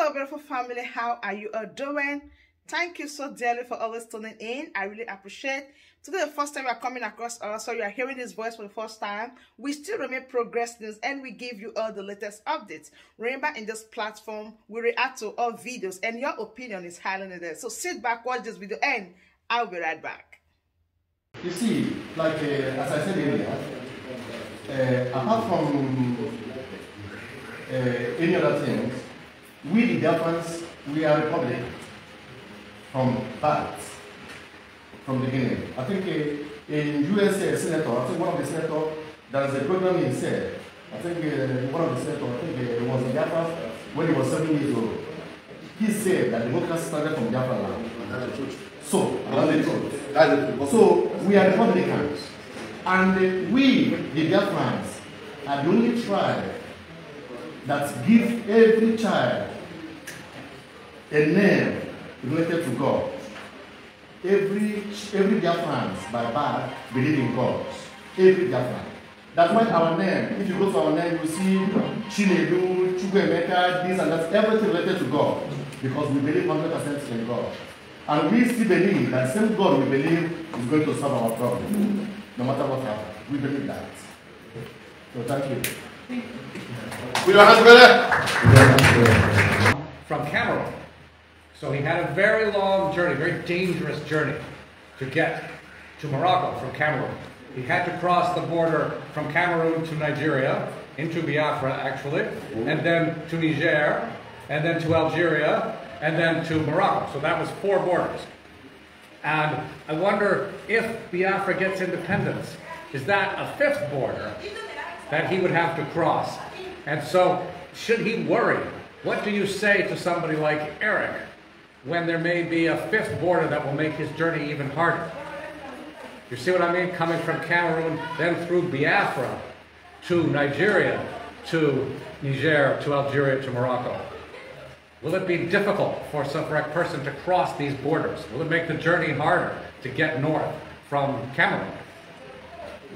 Hello, beautiful family. How are you all doing? Thank you so dearly for always tuning in. I really appreciate. Today, the first time you are coming across us, so you are hearing this voice for the first time. We still remain Progress News, and we give you all the latest updates. Remember, in this platform, we react to all videos, and your opinion is highly needed. So sit back, watch this video, and I'll be right back. You see, like as I said earlier, apart from any other things, we the Biafrans, we are a republic from birth, from the beginning. I think in USA, senator, I think one of the senators, there's a program he said, I think one of the senators, I think it was in Biafra when he was 7 years old. He said that democracy started from Biafra land. So, that's the truth. So, we are Republicans. And we, the Biafrans, are the only tribe that give every child a name related to God. Every Biafrans by birth believe in God. Every Biafran. That's why our name, if you go to our name, you see Chinedu, Chukwemeka, this and that, everything related to God. Because we believe 100% in God. And we still believe that the same God we believe is going to solve our problem. No matter what happens. We believe that. So thank you. We don't have to from Cameroon. So he had a very long journey, very dangerous journey to get to Morocco from Cameroon. He had to cross the border from Cameroon to Nigeria, into Biafra actually, and then to Niger, and then to Algeria, and then to Morocco. So that was 4 borders. And I wonder if Biafra gets independence, is that a 5th border that he would have to cross? And so, should he worry? What do you say to somebody like Eric when there may be a 5th border that will make his journey even harder? You see what I mean? Coming from Cameroon, then through Biafra, to Nigeria, to Niger, to Algeria, to Morocco. Will it be difficult for a person to cross these borders? Will it make the journey harder to get north from Cameroon?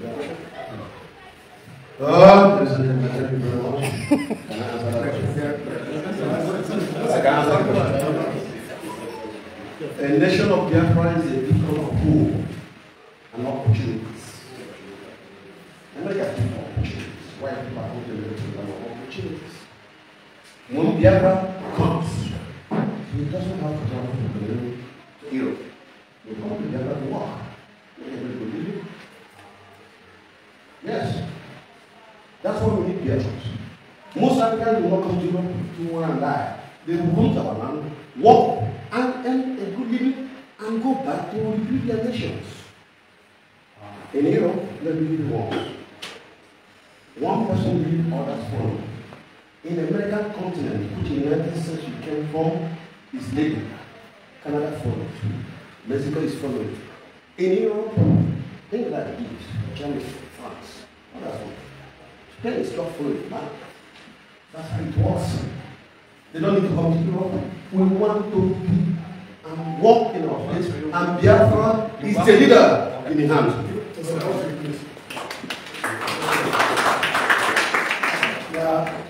Thank you very much. A nation of Biafra is a beacon of hope and opportunities. And look at people opportunities. Why people are holding on opportunities? When Biafra comes, he doesn't have to travel to Europe. He comes to Biafra to walk. Everybody believe it. Yes. That's why we need Biafrans. Most Africans will not come to Europe to want to die. They will come to our land, walk, and earn a good living, and go back to rebuild their nations. In Europe, let me give you one person lead, others follow. In the American continent, which in the United States you came from, is leading. Canada follows. Mexico is following. In Europe, England leads. Germany, France. Others follow. Spain is not following back. That's how it works. They don't need to come to Europe. We want to be and walk in our place. And Biafra is the leader in the hands. Yeah,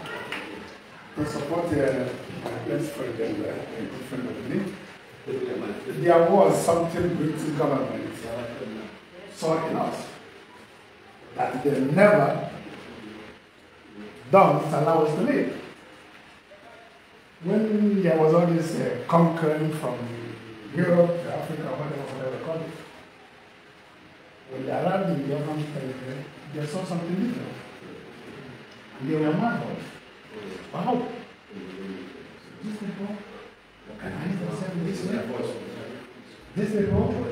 to support the best friend and good friend of me, there was something British government saw in us that they never done to allow us to live. When there was all this conquering from Europe to Africa, whatever they call it, when they arrived in the Biafran territory, they saw something different. And they were marveled. Wow! These people organize themselves this way. These people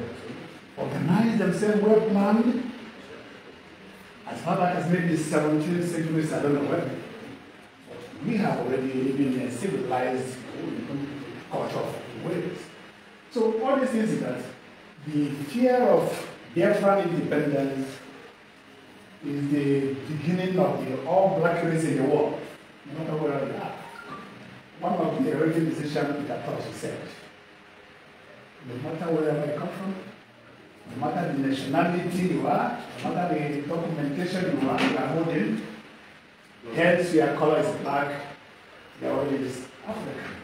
organize themselves well planned. As far back as maybe 17th century, I don't know when. We have already been a civilized culture of ways. So all these things is that the fear of Biafran independence is the beginning of the all-black race in the world, no matter where they are. One of the early decisions that Toshi said, no matter wherever you come from, no matter the nationality you are, no matter the documentation you are holding, hence your color is black, your origin is African.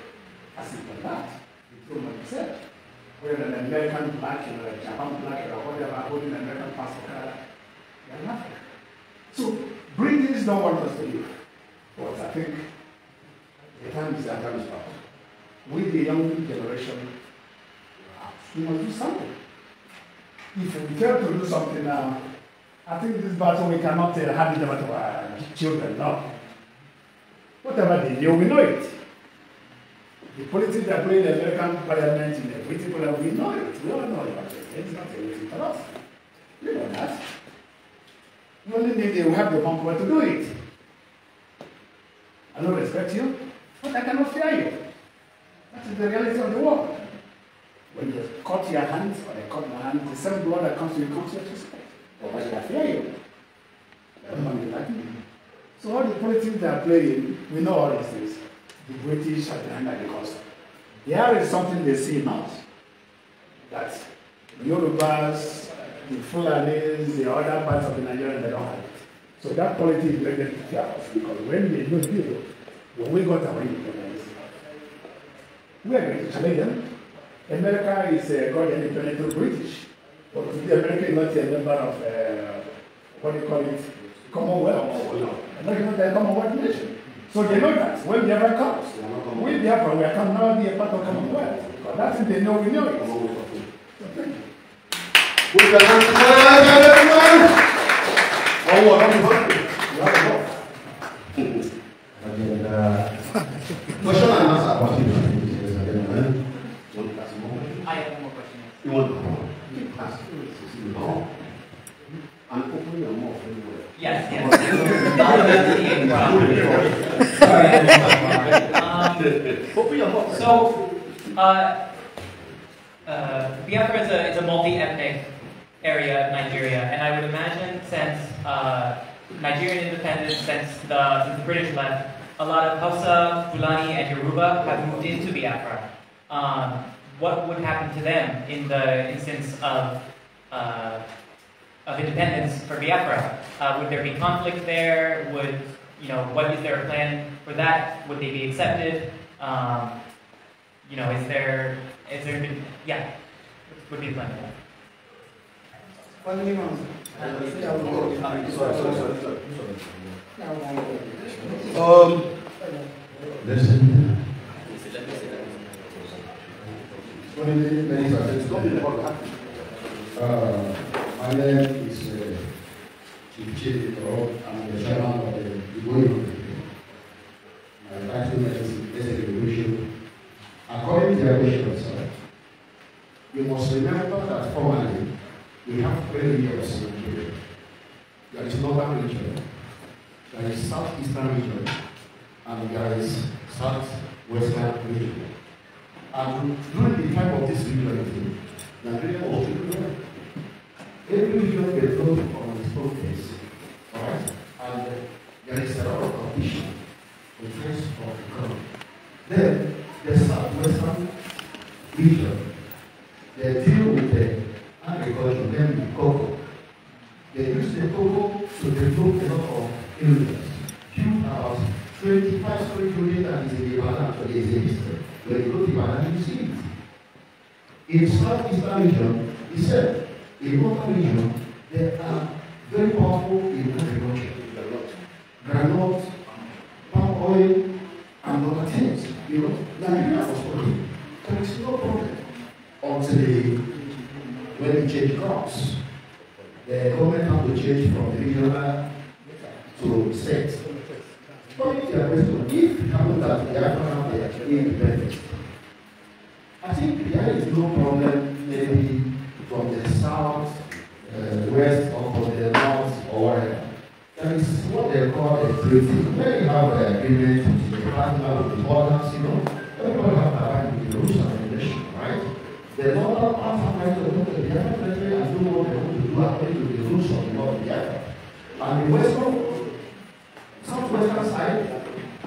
As simple as that. It's all what you said. Whether an American black or a Japan black or whatever holding an American passport, they are nothing. So British don't want us to leave. But I think the time is past. With the young generation, we must do something. If we fail to do something now, I think this battle we cannot hand it over to our children. No. Whatever they do, we know it. The politics that play in the American parliament, in the British parliament, we know it. We all know it. It's not anything for us. We know that. We only need to have the manpower to do it. I don't respect you, but I cannot fear you. That is the reality of the world. When you cut your hands or they cut my hand, the same blood that comes to you comes to respect. But why should I fear you? Everyone like me. So all the politics they are playing, we know all these things. The British are behind that because there is something they see in us. That the Yorubas, the Fulanis, the other parts of the Nigeria, they don't have it. So that politics is very to fear us because when they know people, when we got our independence, we are going to challenge them. America is got independent to British, but today America is not a member of what do you call it, Commonwealth. America is not a Commonwealth nation. So they know that when Biafra comes, we Biafra, we can now be a part of Commonwealth. Because that's if they know we know it. So thank you. With the hand, everyone! Oh, what are you hungry? You have a question and answer. I have one more question. You want more? No. And open your mouth anywhere. Yes, yes. Open your mouth. So, Biafra is a multi-ethnic area of Nigeria, and I would imagine since Nigerian independence, since the British left, a lot of Hausa, Fulani, and Yoruba have moved into Biafra. What would happen to them in the instance of independence for Biafra? Would there be conflict there? Would, what is their plan for that? Would they be accepted? Is there been, would be the plan for that? Listen. My name is Chief Chidoro. I'm the chairman of the Igbo Committee. My title is Basic Revolution. According to the Revolution, sir, you must remember that formally we have 3 regions in Nigeria. There is Northern region, there is Southeastern region, and there is Southwestern region. And during the time of this regionality, Nigeria was regional. Every region developed on its own pace. Alright? And there is a lot of competition in terms of economy. Then the Southwestern region, they deal with the agriculture, then the cocoa. They use the cocoa to develop a lot of areas. Huge house, 25 story building that is in the Ibadan, so there is a history. When you go to Ibadan, you see it. In Southeastern region, he said, in Northern region, they are very powerful in agriculture. Granite, palm oil, and other things. Nigeria was working. There is no problem until when we change crops. The government had to change from regional to state. But if it happens that they are not independent, I think there is no problem maybe from the south, west, or from the north, or whatever. That is what they call a treaty. When you have an agreement with the partner, with the borders, everybody have to abide with the rules and regulations, right? The northern part have right to go to the other country and do what they want to do according to the rules of the law of the other. And the western, southwestern side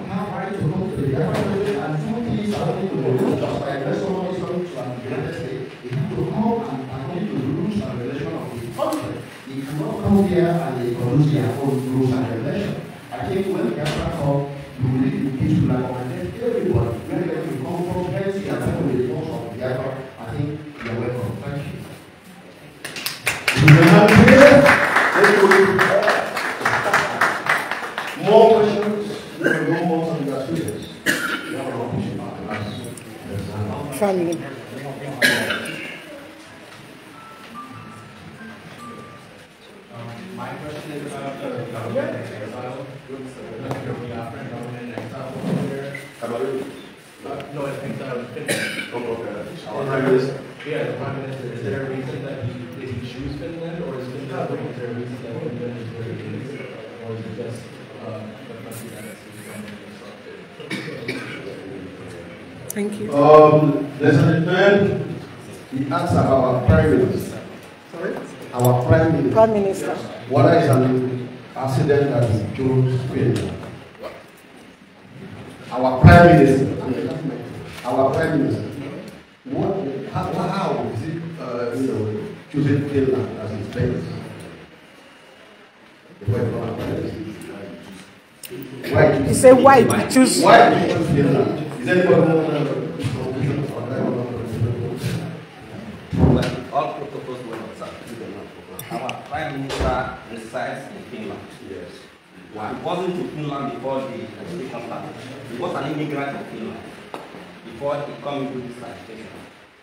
have right to go to the other country and do things according to the rules, just like when someone is coming to an United States, they have to come and according to the rules and regulations of the country. You cannot come here and they produce their own rules and regulations. I think when Biafra come, you will need to teach people and everybody, wherever you come from, family. My question is about the government in exile. The African government in exile over there. No, I think that was finished. Our Prime Minister. Yeah, the Prime Minister. Is there a reason that did he choose Finland, or is Finland? Is there a reason that Finland is where it is, or is it just the country that is constructed? Thank you. There's a return. He asked about our Prime Minister. Sorry? Our Prime Minister. Prime Minister. What is an accident that he chose Finland? Our Prime Minister. Our Prime Minister. How is it, choosing Finland as his base? Why? You say why to choose? Why did you choose Finland? Is anybody all protocols were observed. Our Prime Minister resides in Finland. Yes. Why? He wasn't in Finland before the legislation started. He was an immigrant in Finland before he came into this legislation.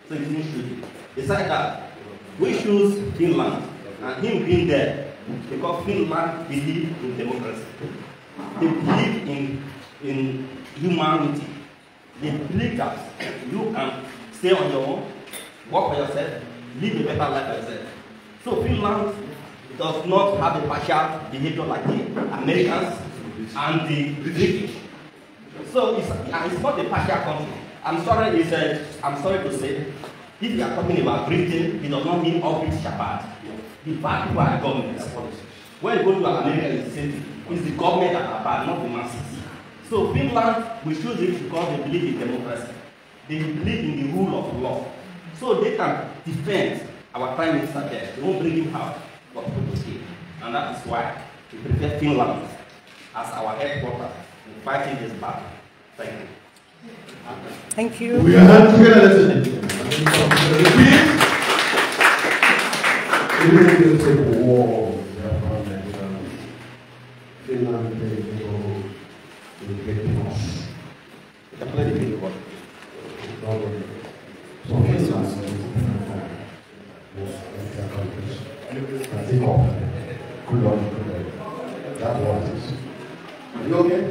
So he didn't choose it. Besides that, we choose Finland and him being there because Finland believes in democracy. They believe in humanity. They believe that you can stay on your own, work for yourself, live a better life for yourself. So Finland does not have a partial behavior like the Americans and the British. So it's not a partial country. I'm sorry to say, if you are talking about Britain, it does not mean all British are bad. The bad people are government. When you go to America, it's the same thing. It's the government that are bad, not the masses. So Finland, we choose it because they believe in democracy. They believe in the rule of law. So they can defend our Prime Minister there. They won't bring him out for people to see. And that is why we prefer Finland as our headquarters in fighting this battle. Thank you. Thank you. We are together listening. Even if you take war, Finland, they get lost. You can play the video. So Finland I think of good on that was it. Are you okay?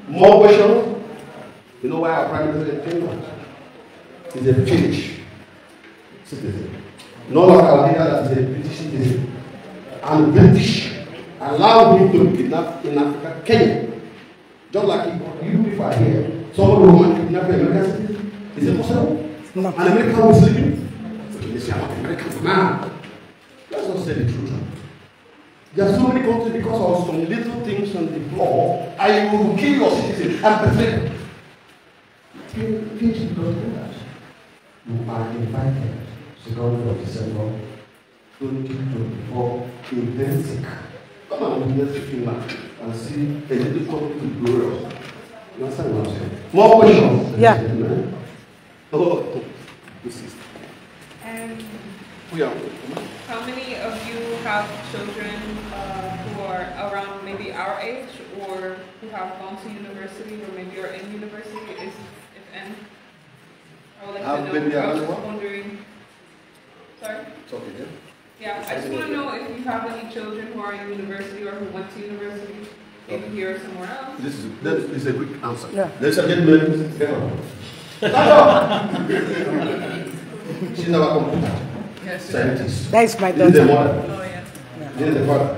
More questions? You know why our Prime Minister in Finland is a Finnish citizen. Not like our leader that is a British citizen. And British allowed him to be kidnapped in Africa, Kenya. Just like you people are here. Someone who wants to kidnap an American citizen. Is it possible? No. An American Muslim? They say, I'm an American man. Let's not say the truth. There are so many countries because of some little things on the floor, and you will kill your citizen and betray them. Things because of that. You are invited, 2nd of December 2024, in Helsinki. Come on, let's Finland and see a little country glorious. You understand what I'm saying? More questions? Yeah. Oh, this is. How many of you have children who are around maybe our age or who have gone to university or maybe are in university, if any? I would like to know. I was just wondering. Sorry? It's okay, yeah? Yeah, I just want to know if you have any children who are in university or who went to university, maybe here or somewhere else. This is a quick answer. Yeah. Ladies and gentlemen, get on. Stand up! She's our computer. Yes. Scientist. That is my This is the daughter. mother. Oh, yeah. This is the father.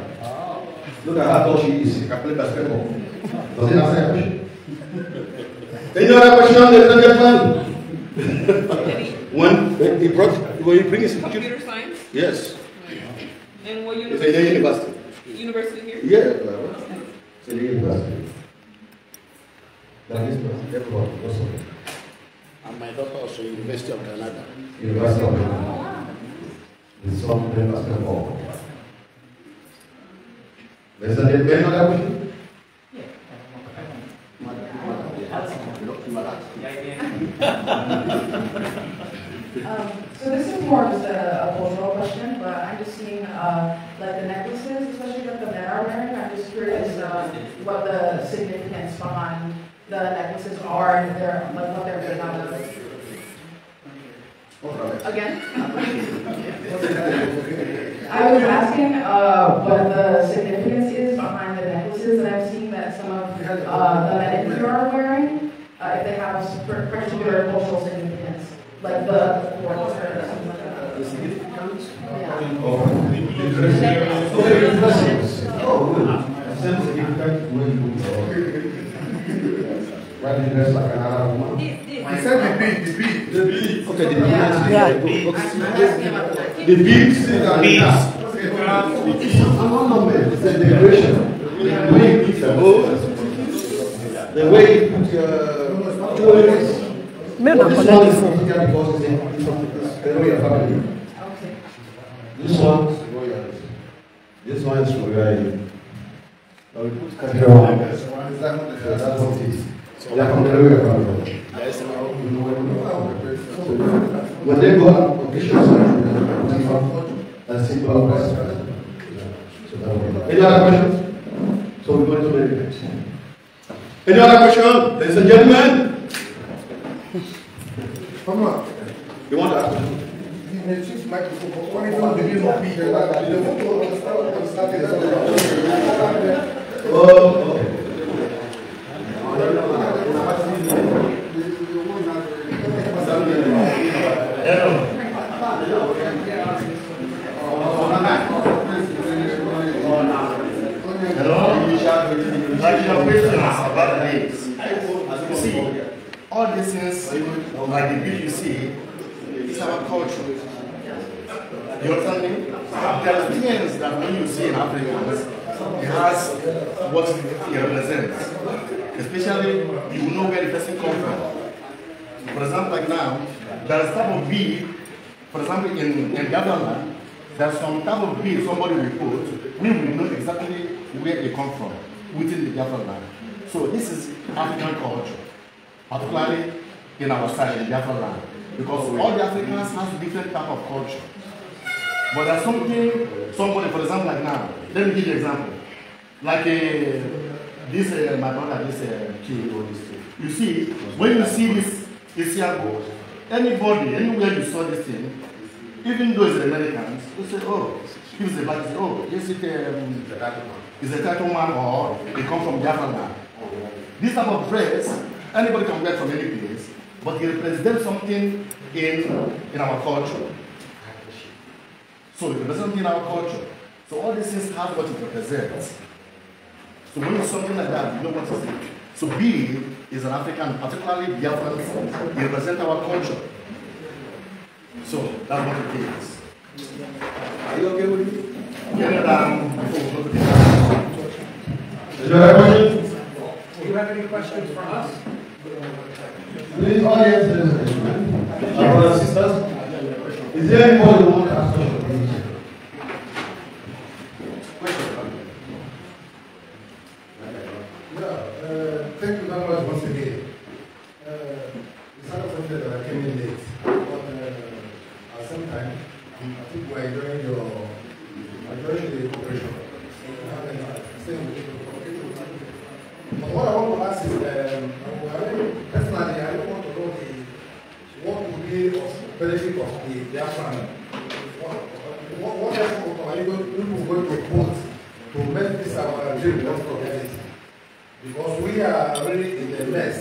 Look at how tall she is. She can play basketball. Does it answer your question? Any other question, ladies and gentlemen? When you bring his Computer science? Yes. And what It's in the university. University here? Yeah, it's in the university. That is everybody. That's all. And my daughter also University of Granada. University of Ghana. It's from the basketball. Ladies and gentlemen, another question? So this is more of just a cultural question, but I'm just seeing like the necklaces, especially that the men are wearing. I'm just curious what the significance behind the necklaces are and if they're like what they're made out of. Again? I was asking what the significance is behind the necklaces that I've seen that some of the men here are wearing, if they have a particular cultural significance, like the quartz or something like that. The significance? Yeah. Oh, good. Same significance when why do you dress like an Arab woman? He said the bead. Okay, the beads. The beads. I'm not man. It's a decoration. The way you put your bows, the way you put your jewelry. This one is from India because it's a royal family. This one is royal. This one is royal. We put cathedral. That's what it is. They are from the royal family. When they go on occasions, a simple question. Any other questions? So we're going to meditate. Any other question, ladies and gentlemen? Come on. You want to ask? Oh, okay. About names. You see, all these things, like the bill you see, is our culture. You understand me? There are things that when you see in Africans, it has what it represents. Especially, you will know where the person comes from. For example, like now, there is type of bead, for example, in Ghana, there's some type of bead somebody will put, we will know exactly where they come from within the Biafran land. So this is African culture, particularly in our side, in Biafran land, because all the Africans have different type of culture. But there's somebody, for example, like now, let me give you an example. Like this, my brother, this kid or this thing. You see, when you see this Isiago, anybody, anywhere you saw this thing, even though it's Americans, you say, oh, he's a black, oh, is it is a title man or they come from Biafran land. This type of dress, anybody can wear from any place, but it represents something in our culture. So it represents something in our culture. So all these things have what it represents. So when it's something like that, you know what it is. So bead is an African, particularly Biafran, it represents our culture. So that's what it is. Are you okay with it? Do you have any questions for us? Please, audience, ladies and gentlemen, brothers and sisters, is there anybody who wants to ask questions? Thank you very much once again. It's not something that I came in late, but at some time, I think we're enjoying the cooperation. But what I want to ask is, personally, I don't want to know what would be the benefit of the Biafran. What else are you going to put to make this our dream not forget it? Because we are already in the mess.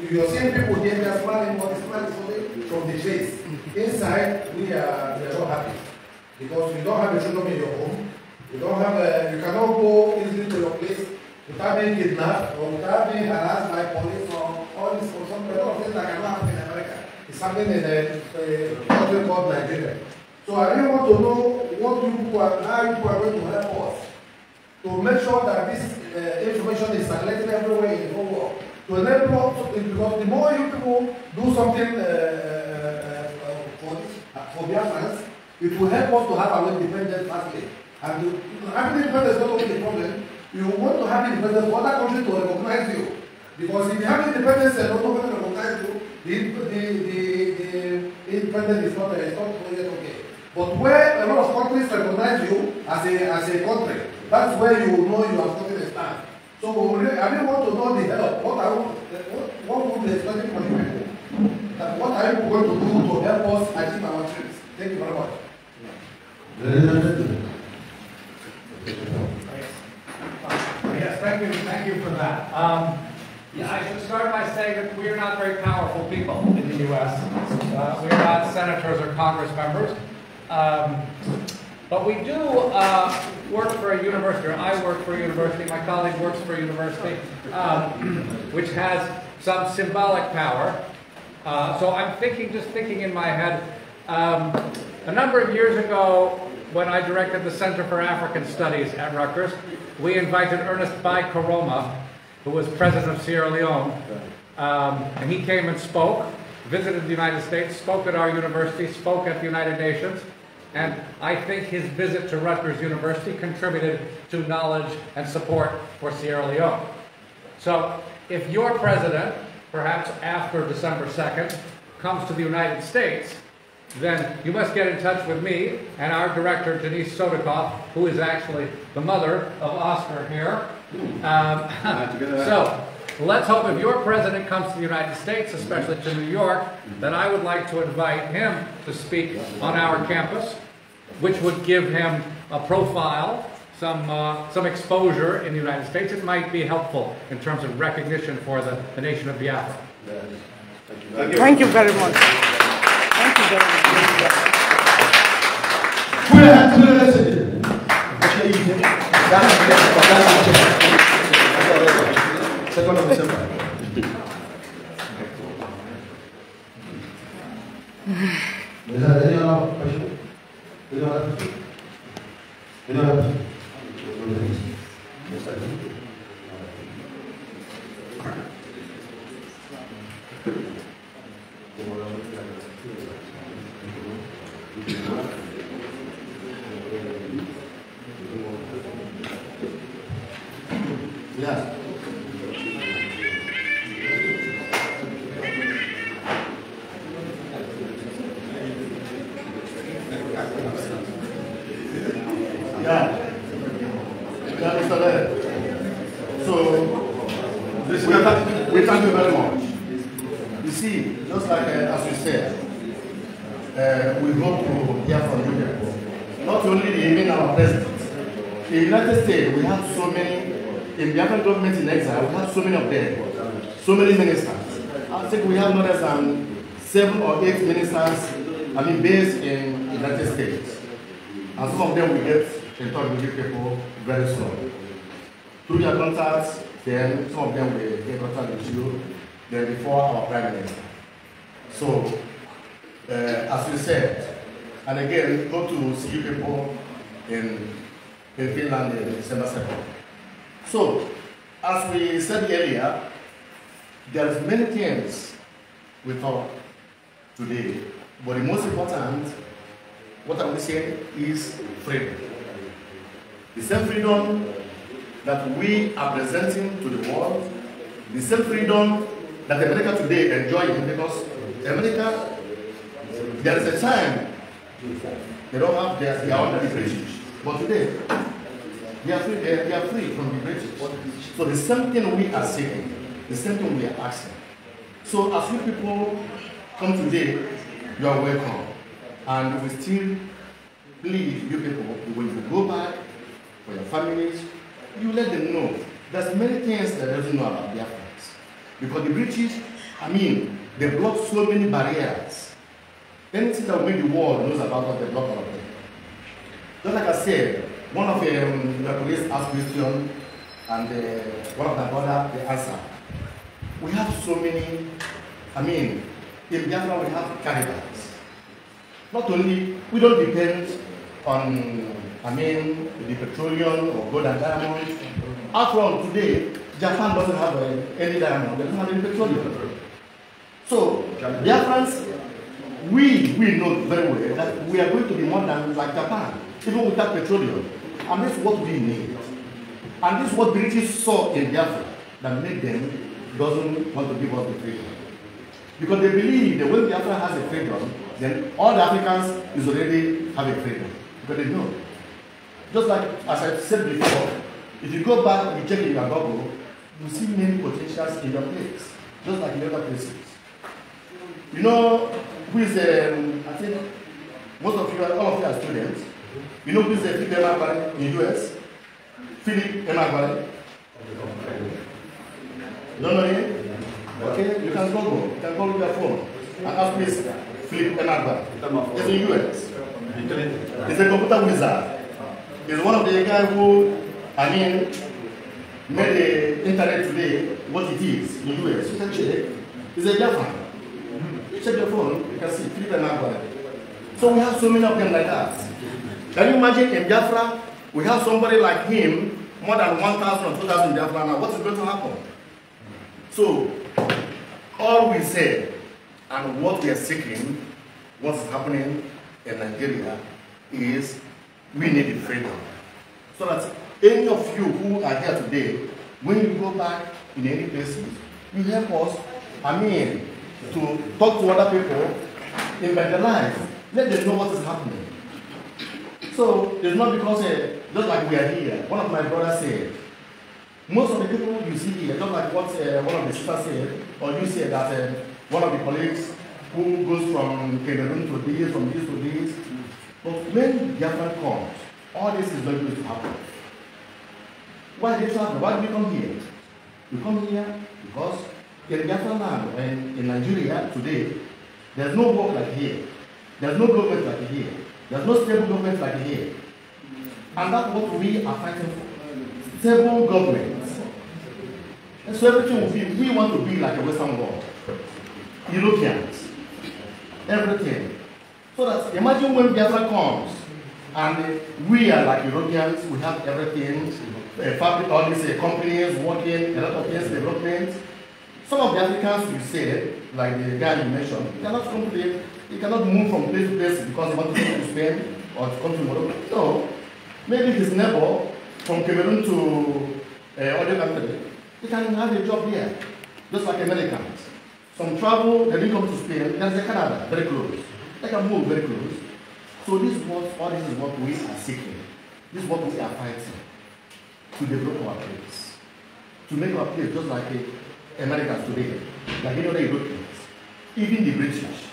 You're seeing people here, they're smiling, but it's smiling from the face. Inside, we are not happy. Because you don't have a children in your home. You don't have you cannot go easily to your place without being kidnapped or without being harassed by police or all this or some of things that cannot happen in America. It's happening in a country called Nigeria. So I really want to know what you people are, how you people are going to help us to make sure that this information is circulated everywhere in the whole world. To enable us, because the more you people do something for Biafrans, it will help us to have our independence fastly. And having independence is not only the problem. You want to have independence for other countries to recognize you. Because if you have independence and nobody recognize you, the independence is not okay. But where a lot of countries recognize you as a country, that's where you will know you are taking a stand. So I really want to know the help. What would be expecting from you people? What are you going to do to help us achieve our dreams. Thank you very much. Yes, thank you for that. Yeah, I should start by saying that we are not very powerful people in the U.S. We are not senators or Congress members. But we do work for a university, or I work for a university, my colleague works for a university, which has some symbolic power. So I'm just thinking in my head, a number of years ago, when I directed the Center for African Studies at Rutgers, we invited Ernest Bai Koroma, who was president of Sierra Leone, and he came and spoke, visited the United States, spoke at our university, spoke at the United Nations, and I think his visit to Rutgers University contributed to knowledge and support for Sierra Leone. So if your president, perhaps after December 2nd, comes to the United States, then you must get in touch with me and our director, Denise Sodikoff, who is actually the mother of Oscar here. So let's hope if your president comes to the United States, especially to New York, then I would like to invite him to speak on our campus, which would give him a profile, some exposure in the United States. It might be helpful in terms of recognition for the nation of Biafra. Thank you very much. Thank you very much. Is there any other question? Any other question? Any other question? Yeah. So, we thank you very much. You see, just like as we said, we hope to hear from you people. Not only even our president. In the United States, we have so many, in the African government in exile, we have so many of them, so many ministers. I think we have more than 7 or 8 ministers, based in the United States. And some of them we get in touch with you people very soon. Through your contacts, then some of them will get in contact with you, then before our Prime Minister. So, as we said, and again, go to see you people in Finland in December 2nd. So, as we said earlier, there's many things we talk today, but the most important, what I will say, is freedom. The same freedom that we are presenting to the world, the same freedom that America today enjoys, because America, there is a time they don't have they are under the British, but today they are free from the British. So the same thing we are seeking, the same thing we are asking. So as you people come today, you are welcome, and we still please you people, when you go back for your families, you let them know. There's many things that they don't know about their friends. Because the British, they block so many barriers. Anything that make the world knows about us, they block all of them. Just like I said, one of the police asked question, and one of my brother, they answer. We have so many, in Biafra we have cannibals. Not only, we don't depend on the petroleum or gold and diamond. After all, today, Japan doesn't have any diamond, they don't have any petroleum. So, Biafrans, we know very well that we are going to be more than like Japan, even without petroleum. And this is what we need. And this is what British saw in Biafra that made them doesn't want to give us the freedom. Because they believe that when Biafra has a freedom, then all the Africans is already have a freedom. But they know. Just like as I said before, if you go back and you check in your Google, you see many potentials in your place, just like in other places. You know who is, I think most of you, all of you are students. You know who is Philip Emeagwali in the US? Philip Emeagwali. You don't know him? Okay, you can Google. You can go with your phone and ask me Philip Emeagwali. He's in the US. He's a computer wizard. He's one of the guys who, made the internet today what it is in the US. You can check. He's a Japan. You check your phone, you can see Philip Emeagwali. So we have so many of them like that. Can you imagine in Biafra, we have somebody like him, more than 1,000 or 2,000 in Biafra now, what is going to happen? So, all we say and what we are seeking, what's happening in Nigeria, is we need the freedom. So that any of you who are here today, when you go back in any places, you help us, to talk to other people, evangelize, let them know what is happening. So it's not because, just like we are here, one of my brothers said, most of the people you see here, just like what one of the sisters said, or you said that one of the colleagues who goes from Cameroon to this, from this to this, but when Biafra comes, all this is not going to happen. Why do they travel? Why do we come here? We come here because in Biafra land and in Nigeria today, there's no work like here. There's no government like here. There's no stable government like here. And that's what we are fighting for. Stable government. And so everything will be, we want to be like a Western world. Europeans. Everything. So that, imagine when Biafra comes, and we are like Europeans, we have everything, fabric, all these companies working, a lot of things, development. Some of the Africans, you said, like the guy you mentioned, cannot complete. He cannot move from place to place because he wants to go to Spain or to come to Morocco. So, maybe his neighbor from Cameroon to other country, he can have a job here, just like Americans. Some travel, they didn't come to Spain, there's a Canada, very close. They can move very close. So this is what, all this is what we are seeking. This is what we are fighting. To develop our place. To make our place just like Americans today, like any other Europeans, even the British.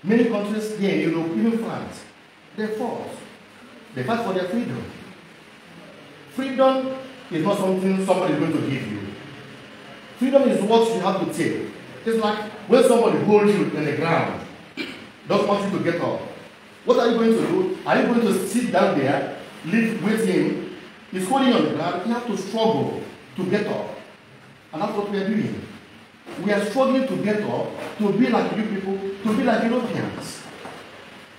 Many countries here in Europe, even France, they fought. They fight for their freedom. Freedom is not something somebody is going to give you. Freedom is what you have to take. It's like when somebody holds you in the ground, doesn't want you to get up. What are you going to do? Are you going to sit down there, live with him? He's holding you on the ground. You have to struggle to get up. And that's what we are doing. We are struggling to get up, to be like you people, to be like Europeans.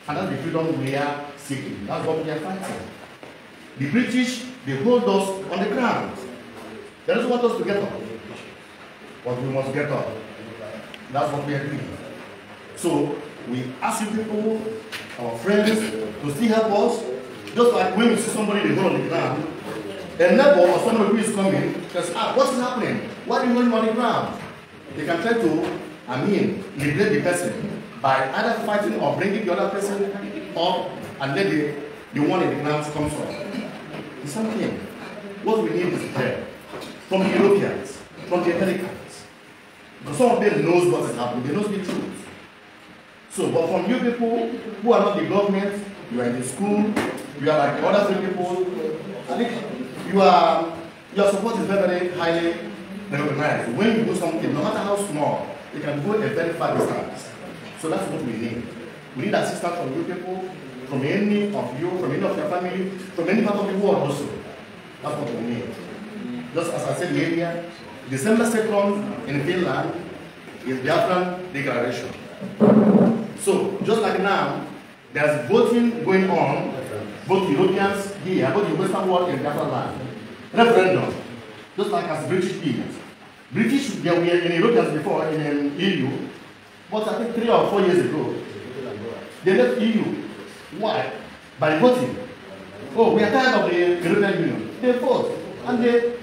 And that's the freedom we are seeking. That's what we are fighting. The British, they hold us on the ground. They don't want us to get up. But we must get up. That's what we are doing. So, we ask you people, our friends, to still help us. Just like when we see somebody they hold on the ground, a neighbor or somebody who is coming, can say, what is happening? Why do you hold him on the ground? They can try to, liberate the person by either fighting or bringing the other person up and then the one in the ground comes up. The same thing. What we need is help from the Europeans, from the Americans. Because some of them knows what is happening, they know the truth. So, but from you people who are not the government, you are in the school, you are like the other three people, I think your support is very, very highly recognized. When you do something, no matter how small, you can go a very far distance. So that's what we need. We need assistance from you people, from any of you, from any of your family, from any part of the world also. That's what we need. Just as I said earlier, December 2nd in Finland is Biafran Declaration. So, just like now, there's voting going on, both Europeans here, both the Western world and Biafra land. Referendum, just like as British did. British, they were in Europeans before, in EU, but I think 3 or 4 years ago, they left EU. Why? By voting. Oh, we are tired of the European Union. They vote, and the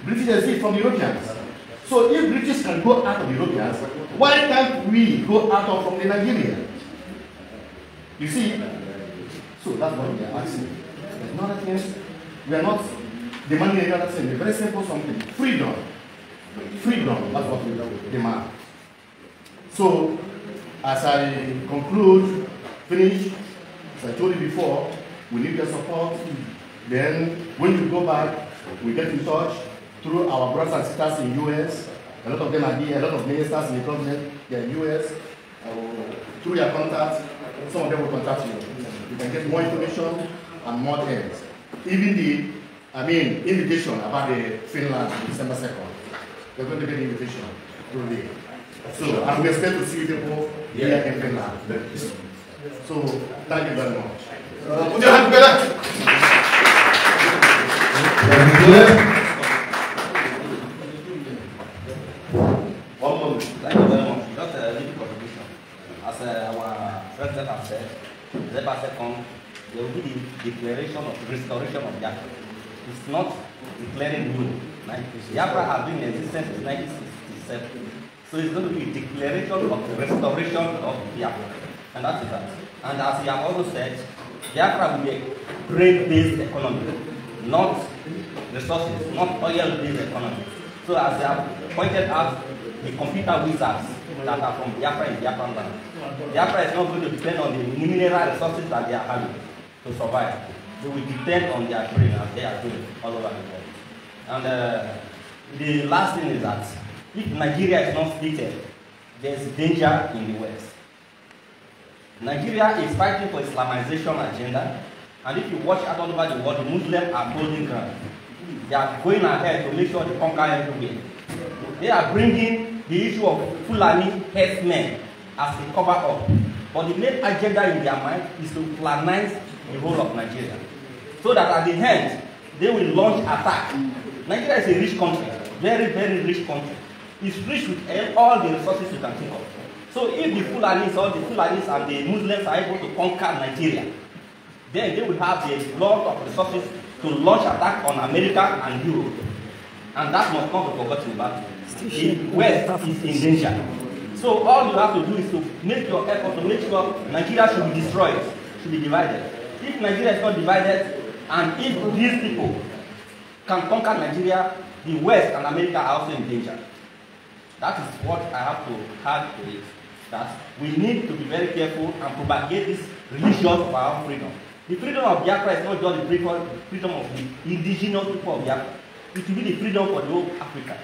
British exit from the Europeans. So if British can go out of the Europeans, why can't we go out of from the Nigeria? You see? So that's what we are asking. There's not a thing. We are not demanding any other thing. It's very simple something. Freedom. Freedom. That's what we demand. So, as I finish, as I told you before, we need your support. Then, when you go back, we get in touch through our brothers and sisters in US. A lot of them are here, a lot of ministers in the government, they're in US. Through your contacts, some of them will contact you. You can get more information and more things. Even the invitation about the Finland on December 2nd. You're going to get the invitation through there. So, and we expect to see people here in Finland. So, thank you very much. Put your hand together. One moment. Thank you very much. Just a little contribution. As our president has said, December 2nd, there will be the declaration of restoration of Biafra. It's not declaring new. Biafra has been in existence since 1967. So it's going to be a declaration of the restoration of Biafra. And that's it. And as you have also said, Biafra will be a grain-based economy, not resources, not oil-based economy. So as they have pointed out, the computer wizards that are from Biafra in Biafran land, Biafra is not going to depend on the mineral resources that they are having to survive. They will depend on their brain as they are doing all over the world. And the last thing is that if Nigeria is not splitted, there is danger in the West. Nigeria is fighting for Islamization agenda, and if you watch out all over the world, the Muslims are holding ground. They are going ahead to make sure they conquer everywhere. They are bringing the issue of Fulani herdsmen as a cover up. But the main agenda in their mind is to Fulanize the whole of Nigeria. So that at the end, they will launch attack. Nigeria is a rich country, very, very rich country. It's rich with all the resources you can think of. So if the Fulanis, all the Fulanis and the Muslims are able to conquer Nigeria, then they will have a lot of resources to launch attack on America and Europe. And that must not be forgotten about. The West is in danger. So all you have to do is to make your effort to make sure Nigeria should be destroyed, should be divided. If Nigeria is not divided, and if these people can conquer Nigeria, the West and America are also in danger. That is what I have to add to it. That we need to be very careful and propagate this religion of our freedom. The freedom of Biafra is not just the freedom of the indigenous people of Biafra. It will be the freedom for the whole Africa.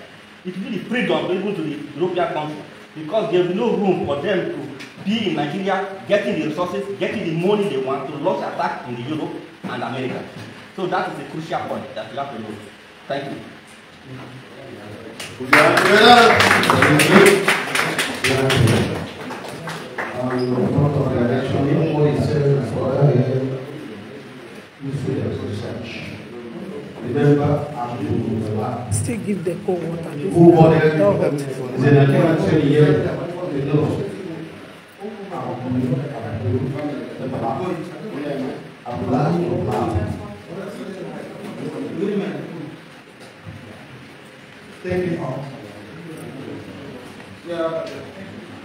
It will be the freedom even to the European country. Because there will be no room for them to be in Nigeria, getting the resources, getting the money they want to launch attack in Europe and America. So that is a crucial point that you have to know. Thank you. Still give the cold water. Thank you all. Yeah,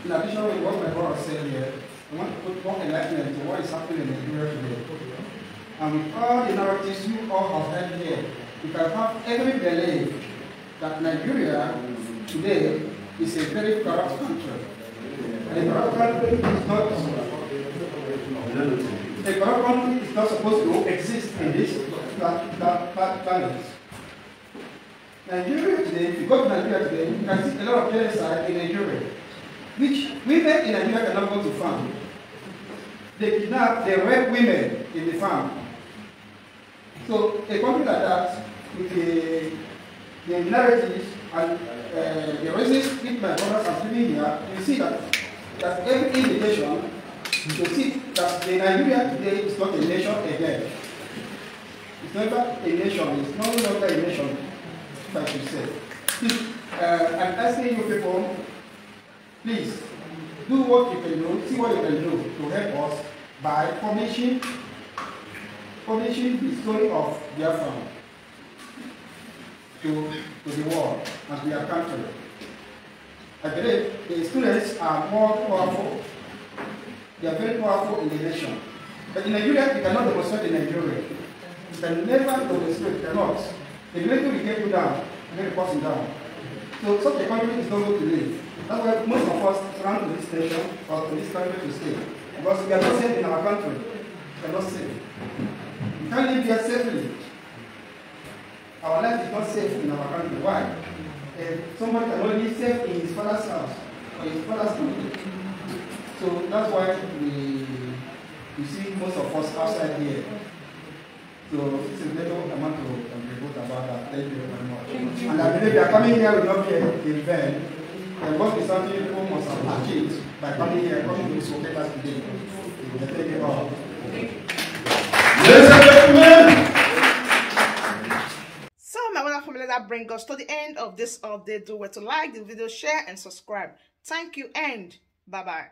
in addition to what my brother said here, I want to put more enlightenment to what is happening in Nigeria today. And with all the narratives you all have heard here, you can have every belief that Nigeria today is a very corrupt country. And a corrupt country is not supposed to exist in this planet. Nigeria today, if you go to Nigeria today, you can see a lot of genocide in Nigeria, which women in Nigeria cannot go to farm. They kidnap, they rape women in the farm. So a country like that, with the narratives and the reasons which my brothers are giving here, you see that every indication to see that the Nigeria today is not a nation again. It's never a nation, it's no longer a nation, like you said. I'm asking you people, please, do what you can do, see what you can do to help us by publishing the story of Biafra to the world as we are country. I believe the students are more powerful. They are very powerful in the nation. But in Nigeria, you cannot demonstrate in Nigeria. You can never demonstrate, you cannot. The military will get you down, and then the person down. So such a country is not going to live. That's why most of us run to this nation or to this country to stay. Because we are not safe in our country. We are not safe. We can't live here safely. Our life is not safe in our country. Why? Somebody can only live safe in his father's house or his father's community. So that's why we see most of us outside here. So it's a little amount to contribute about that. Thank you very much. And I believe you are coming here will not be a event. There must be something people must have achieved by coming here, coming to this hotel today. Thank you all. Ladies and gentlemen. So my wonderful family, that brings us to the end of this update. Do well to like the video, share, and subscribe. Thank you and bye-bye.